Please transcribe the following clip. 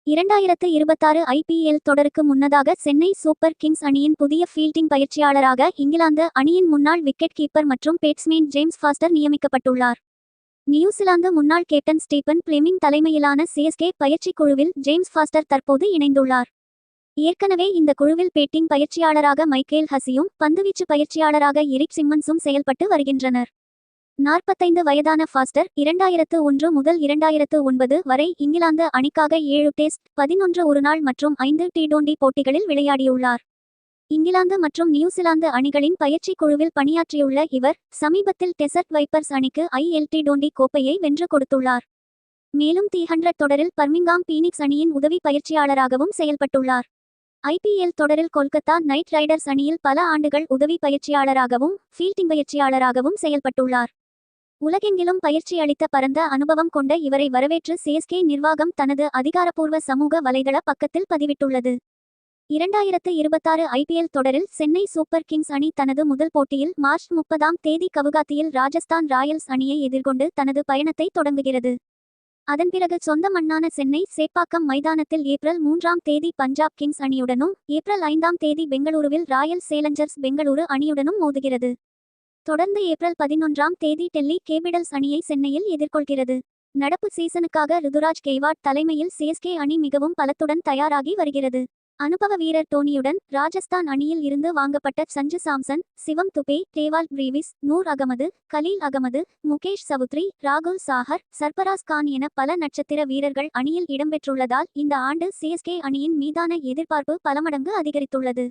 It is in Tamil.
2026 ஐபிஎல் தொடருக்கு முன்னதாக சென்னை சூப்பர் கிங்ஸ் அணியின் புதிய ஃபீல்டிங் பயிற்சியாளராக இங்கிலாந்து அணியின் முன்னாள் விக்கெட் கீப்பர் மற்றும் பேட்ஸ்மேன் ஜேம்ஸ் ஃபாஸ்டர் நியமிக்கப்பட்டுள்ளார். நியூசிலாந்து முன்னாள் கேப்டன் ஸ்டீபன் பிளெமிங் தலைமையிலான சிஎஸ்கே பயிற்சி குழுவில் ஜேம்ஸ் ஃபாஸ்டர் தற்போது இணைந்துள்ளார். ஏற்கனவே இந்த குழுவில் பேட்டிங் பயிற்சியாளராக மைக்கேல் ஹசியும் பந்துவீச்சு பயிற்சியாளராக எரிக் சிம்மன்ஸும் செயல்பட்டு வருகின்றனர். 45 வயதான ஃபாஸ்டர் 2001 முதல் 2009 வரை இங்கிலாந்து அணிக்காக 7 டெஸ்ட், 11 ஒருநாள் மற்றும் 5 டி20 போட்டிகளில் விளையாடியுள்ளார். இங்கிலாந்து மற்றும் நியூசிலாந்து அணிகளின் பயிற்சி குழுவில் பணியாற்றியுள்ள இவர் சமீபத்தில் டெசர்ட் வைப்பர்ஸ் அணிக்கு ILT20 கோப்பையை வென்று கொடுத்துள்ளார். மேலும் T100 தொடரில் பர்மிங்காம் பீனிக்ஸ் அணியின் உதவி பயிற்சியாளராகவும் செயல்பட்டுள்ளார். IPL தொடரில் கொல்கத்தா நைட் ரைடர்ஸ் அணியில் பல ஆண்டுகள் உதவி பயிற்சியாளராகவும் ஃபீல்டிங் பயிற்சியாளராகவும் செயல்பட்டுள்ளார். உலகெங்கிலும் பயிற்சி அளித்த பரந்த அனுபவம் கொண்ட இவரை வரவேற்று சிஎஸ்கே நிர்வாகம் தனது அதிகாரப்பூர்வ சமூக வலைதள பக்கத்தில் பதிவிட்டுள்ளது. 2026 ஐபிஎல் தொடரில் சென்னை சூப்பர் கிங்ஸ் அணி தனது முதல் போட்டியில் மார்ச் 30ஆம் தேதி கவுகாத்தியில் ராஜஸ்தான் ராயல்ஸ் அணியை எதிர்கொண்டு தனது பயணத்தை தொடங்குகிறது. அதன் பிறகு சொந்த மண்ணான சென்னை சேப்பாக்கம் மைதானத்தில் ஏப்ரல் 3ஆம் தேதி பஞ்சாப் கிங்ஸ் அணியுடனும் ஏப்ரல் 5ஆம் தேதி பெங்களூருவில் ராயல் சேலஞ்சர்ஸ் பெங்களூரு அணியுடனும் மோதுகிறது. தொடர்ந்து ஏப்ரல் 11ஆம் தேதி டெல்லி கேபிடல்ஸ் அணியை சென்னையில் எதிர்கொள்கிறது. நடப்பு சீசனுக்காக ருதுராஜ் கெய்வாட் தலைமையில் சிஎஸ்கே அணி மிகவும் பலத்துடன் தயாராகி வருகிறது. அனுபவ வீரர் டோனியுடன் ராஜஸ்தான் அணியில் இருந்து வாங்கப்பட்ட சஞ்சு சாம்சன், சிவம் துபே, டேவால் பிரீவிஸ், நூர் அகமது, கலீல் அகமது, முகேஷ் சவுத்ரி, ராகுல் சாஹர், சர்பராஸ் கான் என பல நட்சத்திர வீரர்கள் அணியில் இடம்பெற்றுள்ளதால் இந்த ஆண்டு சிஎஸ்கே அணியின் மீதான எதிர்பார்ப்பு பல மடங்கு அதிகரித்துள்ளது.